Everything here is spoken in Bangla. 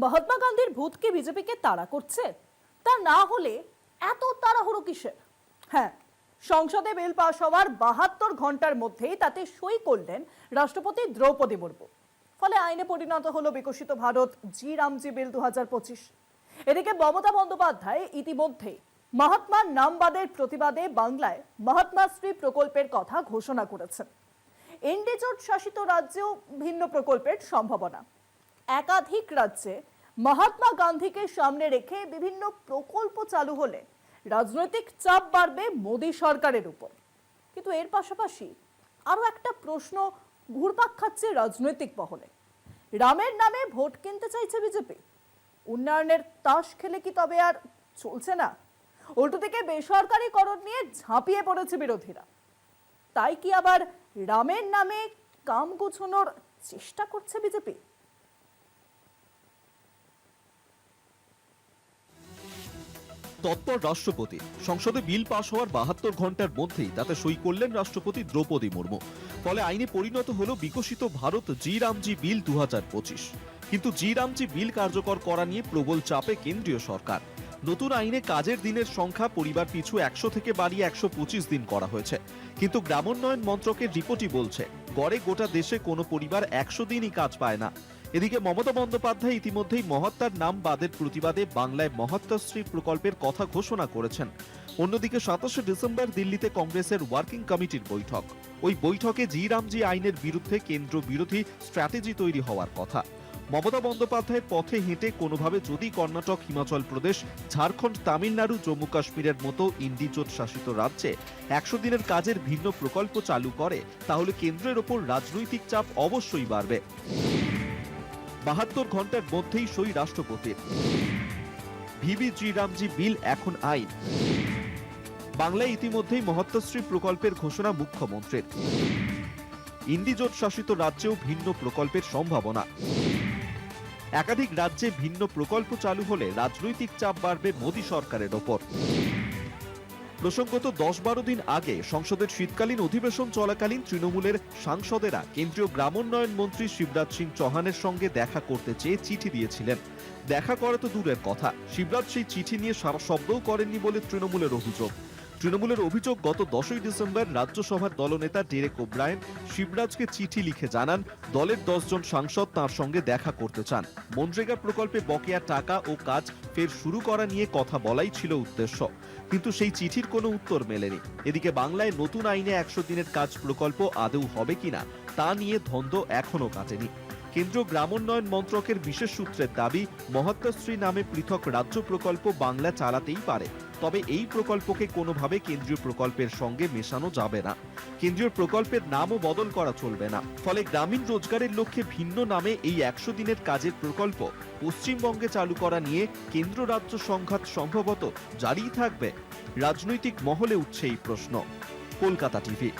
মহাত্মা গান্ধীর ভূত কি বিজেপিকে তাড়া করছে? তা না হলে এত তাড়াহুড়ো কিসের? হ্যাঁ, সংসদে বিল পাশ হওয়ার 72 ঘন্টার মধ্যেই তাতে সই করলেন রাষ্ট্রপতি দ্রৌপদী মুর্মু। ফলে আইনে পরিণত হলো বিকশিত ভারত জি রামজি বিল 2025। এদিকে মমতা বন্দ্যোপাধ্যায় ইতিমধ্যেই মহাত্মার নামবাদের প্রতিবাদে বাংলায় মহাত্মাশ্রী প্রকল্পের কথা ঘোষণা করেছেন। এনডিএ জোট শাসিত রাজ্যেও ভিন্ন প্রকল্পের সম্ভাবনা। একাধিক রাজ্যে মহাত্মা গান্ধীকে সামনে রেখে বিভিন্ন প্রকল্প চালু হলে রাজনৈতিক চাপ বাড়বে মোদী সরকারের উপর। কিন্তু এর পাশাপাশি আরো একটা প্রশ্ন ঘুরপাক খাচ্ছে রাজনৈতিক মহলে। রামের নামে ভোট কিনতে চাইছে বিজেপি। উন্নয়নের তাস খেলে কি তবে আর চলছে না? উল্টো দিকে বেসরকারীকরণ নিয়ে ঝাঁপিয়ে পড়েছে বিরোধীরা। তাই কি আবার রামের নামে কাম গুছানোর চেষ্টা করছে বিজেপি? তৎপর রাষ্ট্রপতি সংসদে বিল পাশ হওয়ার 72 ঘন্টার মধ্যেই তাতে সই করলেন রাষ্ট্রপতি দ্রৌপদী মুর্মু। ফলে আইনে পরিণত হলো বিকশিত ভারত জি রামজি বিল 2025। কিন্তু জি রামজি বিল কার্যকর করা নিয়ে প্রবল চাপে কেন্দ্রীয় সরকার। নতুন আইনে কাজের দিনের সংখ্যা পরিবার পিছু 100 থেকে বাড়িয়ে 125 দিন করা হয়েছে। কিন্তু গ্রামোন্নয়ন মন্ত্রকের রিপোর্টই বলছে গড়ে গোটা দেশে কোনো পরিবার 100 দিনই কাজ পায় না। এদিকে মমতা বন্দ্যোপাধ্যায় ইতিমধ্যেই মহাত্মার নাম বাদের প্রতিবাদে বাংলায় মহাত্মাশ্রী প্রকল্পের কথা ঘোষণা করেছেন। অন্যদিকে 27 ডিসেম্বর দিল্লিতে কংগ্রেসের ওয়ার্কিং কমিটির বৈঠক। ওই বৈঠকে জি রামজি আইনের বিরুদ্ধে কেন্দ্র বিরোধী স্ট্র্যাটেজি তৈরি হওয়ার কথা। মমতা বন্দ্যোপাধ্যায়ের পথে হেঁটে কোনোভাবে যদি কর্ণাটক, হিমাচল প্রদেশ, ঝাড়খণ্ড, তামিলনাড়ু, জম্মু কাশ্মীরের মতো ইন্ডি জোট শাসিত রাজ্যে 100 দিনের কাজের ভিন্ন প্রকল্প চালু করে, তাহলে কেন্দ্রের ওপর রাজনৈতিক চাপ অবশ্যই বাড়বে। 72 ঘন্টার মধ্যেই সই রাষ্ট্রপতির। ভিবি জি রামজি বিল এখন আইন। বাংলায় ইতিমধ্যেই মহাত্মাশ্রী প্রকল্পের ঘোষণা মুখ্যমন্ত্রীর। ইন্ডি জোট শাসিত রাজ্যেও ভিন্ন প্রকল্পের সম্ভাবনা। একাধিক রাজ্যে ভিন্ন প্রকল্প চালু হলে রাজনৈতিক চাপ বাড়বে মোদী সরকারের ওপর। প্রসঙ্গত 10-12 দিন আগে সংসদের শীতকালীন অধিবেশন চলাকালীন তৃণমূলের সাংসদেরা কেন্দ্রীয় গ্রামোন্নয়ন মন্ত্রী শিবরাজ সিং চৌহানের সঙ্গে দেখা করতে চেয়ে চিঠি দিয়েছিলেন। দেখা করা তো দূরের কথা, শিবরাজ সেই চিঠি নিয়ে সারা শব্দও করেননি বলে তৃণমূলের অভিযোগ। তৃণমূলের অভিযোগ, গত 10ই ডিসেম্বর রাজ্যসভার দলনেতা ডেরেক ওব্রায়েন শিবরাজকে চিঠি লিখে জানান দলের 10 জন সাংসদ তাঁর সঙ্গে দেখা করতে চান। মনরেগা প্রকল্পে বকেয়া টাকা ও কাজ ফের শুরু করা নিয়ে কথা বলাই ছিল উদ্দেশ্য, কিন্তু সেই চিঠির কোনো উত্তর মেলেনি। এদিকে বাংলায় নতুন আইনে 100 দিনের কাজ প্রকল্প আদৌ হবে কিনা তা নিয়ে দ্বন্দ্ব এখনো কাটেনি। কেন্দ্রীয় গ্রামোন্নয়ন মন্ত্রকের বিশেষ সূত্রের দাবি, মহাত্মাশ্রী নামে পৃথক রাজ্য প্রকল্প বাংলা চালাতেই পারে, তবে এই প্রকল্পকে কোনোভাবে কেন্দ্রীয় প্রকল্পের সঙ্গে মেশানো যাবে না। কেন্দ্রীয় প্রকল্পের নামও বদল করা চলবে না। ফলে গ্রামীণ রোজগারের লক্ষ্যে ভিন্ন নামে এই 100 দিনের কাজের প্রকল্প পশ্চিমবঙ্গে চালু করা নিয়ে কেন্দ্র রাজ্য সংঘাত সম্ভবত জারিই থাকবে। রাজনৈতিক মহলে উঠছে এই প্রশ্ন। কলকাতা টিভি।